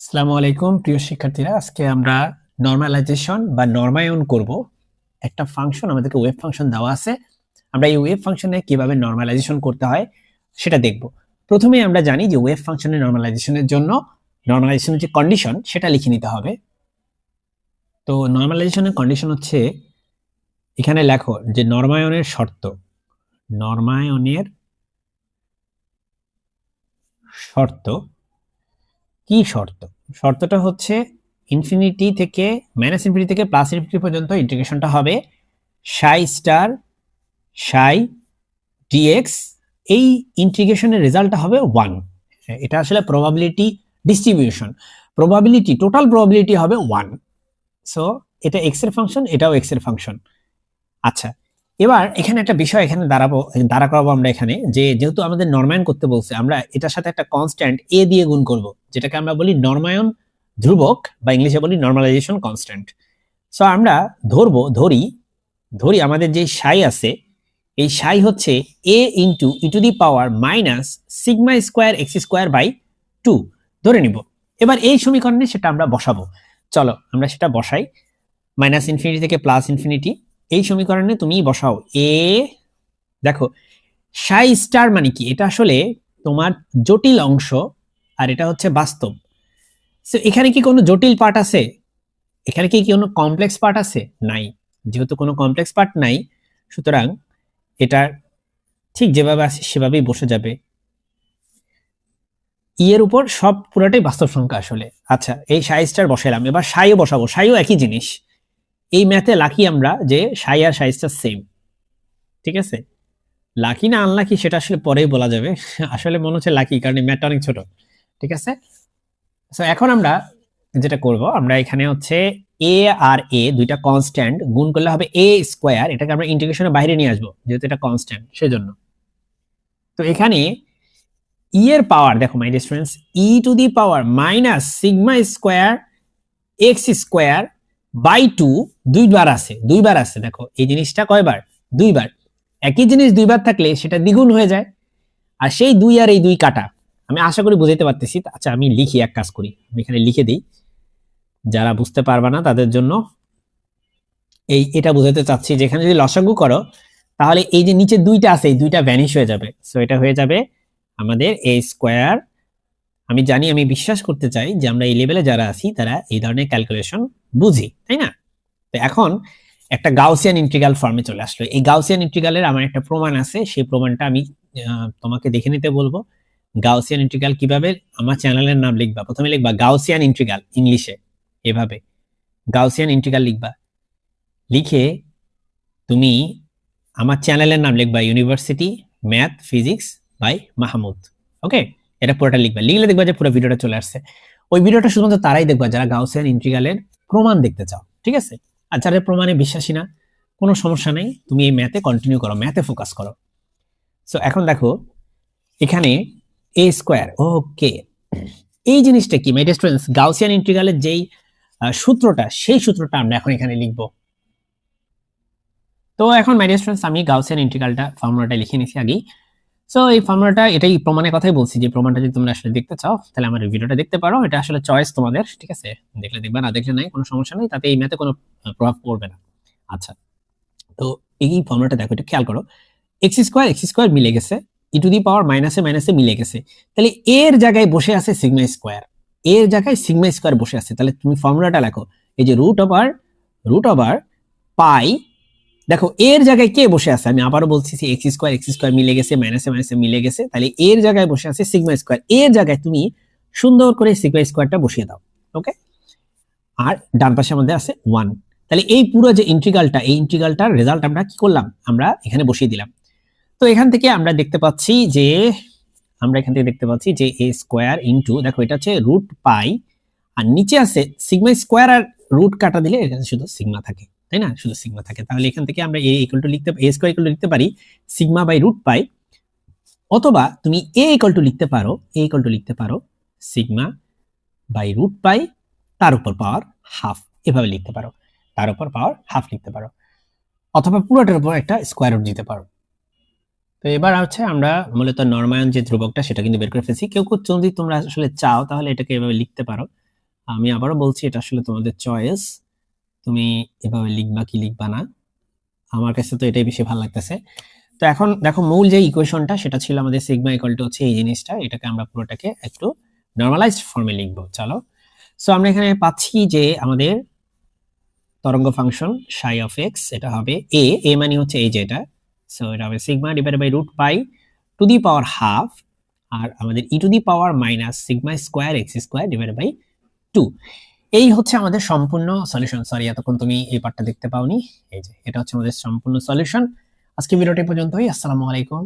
আসসালামু আলাইকুম প্রিয় শিক্ষার্থীরা, আজকে আমরা নরমালাইজেশন বা নরমায়ন করব। একটা ফাংশন, আমাদেরকে ওয়েভ ফাংশন দেওয়া আছে, আমরা এই ওয়েভ ফাংশনে কিভাবে নরমালাইজেশন করতে হয় সেটা দেখব। প্রথমেই আমরা জানি যে ওয়েভ ফাংশনের নরমালাইজেশনের জন্য নরমালাইজেশনের যে কন্ডিশন সেটা লিখে নিতে হবে। তো নরমালাইজেশনের কন্ডিশন হচ্ছে, এখানে লেখো যে নরমায়নের শর্ত। নরমায়নের শর্ত কি শর্ত? শর্তটা হচ্ছে ইনফিনিটি থেকে -ইনফিনিটি থেকে +ইনফিনিটি পর্যন্ত ইন্টিগ্রেশনটা হবে সাই স্টার সাই ডিএক্স। এই ইন্টিগ্রেশনের রেজাল্টটা হবে 1। এটা আসলে probability distribution, probability total probability হবে 1। সো এটা এক্স এর ফাংশন, এটাও এক্স এর ফাংশন। আচ্ছা, এবার এখানে একটা বিষয় এখানে দাঁড়া করাবো আমরা এখানে, যে যেহেতু আমাদের নরমায়ন করতে বলছে, আমরা এটার সাথে একটা কনস্ট্যান্ট এ দিয়ে গুণ করব, যেটাকে আমরা বলি নরমায়ন ধ্রুবক বা ইংলিশে বলি নরমালাইজেশন কনস্ট্যান্ট। সো আমরা ধরি আমাদের যে সাই আছে, এই সাই হচ্ছে a into e to the power minus sigma square x square by 2 ধরে নিব। এবার এই সমীকরণে সেটা আমরা বসাবো। চলো আমরা সেটা বসাই। -ইনফিনিটি থেকে +ইনফিনিটি, এই সমীকরণে তুমি বসাও এ। দেখো সাই স্টার মানে কি, এটা আসলে তোমার জটিল অংশ আর এটা হচ্ছে বাস্তব। সো এখানে কি কোনো জটিল পার্ট আছে? এখানে কি কোনো কমপ্লেক্স পার্ট আছে? নাই। যেহেতু কোনো কমপ্লেক্স পার্ট নাই, সুতরাং এটা ঠিক যেভাবে আছে সেভাবেই বসে যাবে। ই এর উপর সব পুরোটাই বাস্তব সংখ্যা আসলে। আচ্ছা, এই সাই স্টার বসাইলাম, এবার সাইও বসাবো। সাইও একই জিনিস। এই ম্যাথে লাকি আমরা যে সাই আর সাই স্টার সেম। ঠিক আছে, লাকি না আনলাকি সেটা আসলে পরেই বলা যাবে। আসলে মনে হচ্ছে লাকি, কারণ এই ম্যাথটা অনেক ছোট। ঠিক আছে, সো এখন আমরা যেটা করব, আমরা এখানে হচ্ছে এ আর এ দুইটা কনস্ট্যান্ট গুণ করলে হবে এ স্কোয়ার। এটাকে আমরা ইন্টিগ্রেশনের বাইরে নিয়ে আসবো যেহেতু এটা কনস্ট্যান্ট, সেজন্য। তো এখানে ই এর পাওয়ার দেখো my dear students, e to the power minus sigma square x square by 2 দুইবার আছে। দেখো এই জিনিসটা কয়বার? দুইবার। একই জিনিস দুইবার থাকলে সেটা দ্বিগুণ হয়ে যায়। আর সেই 2 আর এই 2 কাটা, আমি আশা করি বুঝাইতে পারতেছি। আচ্ছা আমি লিখি, এক কাজ করি, আমি এখানে লিখে দিই, যারা বুঝতে পারবা না তাদের জন্য। এটা বুঝাতে চাচ্ছি, যেখানে যদি লসাগু করো তাহলে এই যে নিচে 2টা আছে, এই 2টা ভ্যানিশ হয়ে যাবে। সো এটা হয়ে যাবে আমাদের এ স্কোয়ার। আমি জানি, আমি বিশ্বাস করতে চাই যে আমরা এই লেভেলে যারা আছি তারা এই ধরনের ক্যালকুলেশন বুঝি, তাই না? তো এখন একটা গাউসিয়ান ইন্টিগ্রাল ফর্মে চলে আসলো। এই গাউসিয়ান ইন্টিগ্রালের আমার একটা প্রমাণ আছে, সেই প্রমাণটা আমি তোমাকে দেখে নিতে বলবো। গাউসিয়ান ইন্টিগ্রাল কিভাবে, আমার চ্যানেলের নাম লিখবা, প্রথমে লিখবা গাউসিয়ান ইন্টিগ্রাল ইংলিশে, এভাবে গাউসিয়ান ইন্টিগ্রাল লিখবা। লিখে তুমি আমার চ্যানেলের নাম লিখবা university math physics by Mahmud. Okay, এটা পুরোটা লিখবা। লিখলে দেখবা যে পুরো ভিডিওটা চলে আসছে। ওই ভিডিওটা শুধুমাত্র তারাই দেখবা যারা গাউসিয়ান ইন্টিগ্রালের প্রমাণ দেখতে চাও। ঠিক আছে, আর যারা প্রমাণে বিশ্বাসী না, কোনো সমস্যা নেই, তুমি এই ম্যাথে কন্টিনিউ করো, ম্যাথে ফোকাস করো। সো এখন দেখো এখানে এ স্কোয়ার। ওকে, এই জিনিসটা কি মাই ডিয়ার স্টুডেন্টস? গাউসিয়ান ইন্টিগ্রালের যেই সূত্রটা, সেই সূত্রটা আমরা এখন এখানে লিখবো। তো এখন মাই ডিয়ার স্টুডেন্টস, আমি গাউসিয়ান ইন্টিগ্রালটা ফর্মুলাটা লিখে নিছি আগেই। সো এই ফর্মুলাটা, এটাই প্রমাণের কথাই বলছি, যে প্রমাণটা যদি তোমরা আসলে দেখতে চাও তাহলে আমার ভিডিওটা দেখতে পারো। এটা আসলে চয়েস তোমাদের, ঠিক আছে? দেখলে দেখবা, না দেখলে নাই, কোনো সমস্যা নেই, তাতে এই ম্যাথে কোনো প্রভাব পড়বে না। আচ্ছা, তো এই ফর্মুলাটা দেখো, এটা খেয়াল করো। এক্স স্কোয়ার মিলে গেছে, ই টু দি পাওয়ার মাইনাসে মাইনাসে মিলে গেছে। তাহলে এর জায়গায় বসে আছে সিগমা স্কোয়ার, এর জায়গায় সিগমা স্কোয়ার বসে আছে। তাহলে তুমি ফর্মুলাটা লেখো, এই যে রুট ওভার পাই। দেখো এর জায়গায় কে বসে আছে, আমি আবারও বলছি, এক্স স্কোয়ার মিলে গেছে, মাইনাসে মাইনাসে মিলে গেছে। তাহলে এর জায়গায় বসে আছে সিগমা স্কোয়ার, এর জায়গায় তুমি সুন্দর করে সিগমা স্কোয়ারটা বসিয়ে দাও। ওকে, আর ডান পাশে আমাদের আছে 1। তাহলে এই পুরো যে ইন্টিগ্রালটা, এই ইন্টিগ্রালটার রেজাল্ট আমরা কি করলাম, আমরা এখানে বসিয়ে দিলাম। তো এখান থেকে আমরা দেখতে পাচ্ছি যে এ স্কোয়ার ইন্টু, দেখো এটা হচ্ছে রুট পাই, আর নিচে আছে সিগমা স্কোয়ার, আর রুট কাটা দিলে এখানে শুধু সিগমা থাকে, তাই না? শুধু সিগমা থাকে। তাহলে এখান থেকে আমরা এ স্কোয়ার ইকুয়াল টু লিখতে পারি সিগমা বাই রুট পাই, অথবা তুমি এ ইকুয়াল টু লিখতে পারো সিগমা বাই রুট পাই তার উপর পাওয়ার হাফ, এভাবে লিখতে পারো। তার উপর পাওয়ার হাফ লিখতে পারো, অথবা পুরোটার উপর একটা স্কোয়ার রুট দিতে পারো। তো এবার হচ্ছে আমরা মূলত নরমায়ন যে ধ্রুবকটা সেটা কিন্তু বের করে ফেলছি। কেউ যদি তোমরা আসলে চাও তাহলে এটাকে এভাবে লিখতে পারো, আমি আবারও বলছি, এটা আসলে তোমাদের চয়েস, তুমি এভাবে লিখবা কি লিখবা না। আমার কাছে তো এটাই বেশি ভালো লাগতেছে। তো এখন দেখো, মূল যে ইকুয়েশনটা সেটা ছিল আমাদের সিগমা ইকুয়াল টু হচ্ছে এই জিনিসটা, এটাকে আমরা পুরোটাকে একটু নরমালাইজড ফর্মে লিখবো। চলো, সো আমরা এখানে পাচ্ছি যে আমাদের তরঙ্গ ফাংশন সাই অফ এক্স, এটা হবে এ মানে হচ্ছে এই যে এটা, সো এটা হবে sigma divided by root pi to the power half, আর আমাদের e to the power minus sigma square x square divided by 2। এই হচ্ছে আমাদের সম্পূর্ণ সলিউশন। সরি, এতক্ষণ তুমি এই পার্টটা দেখতে পাওনি। এই যে এটা হচ্ছে আমাদের সম্পূর্ণ সলিউশন। আজকে ভিডিওটি পর্যন্তই। আসসালামু আলাইকুম।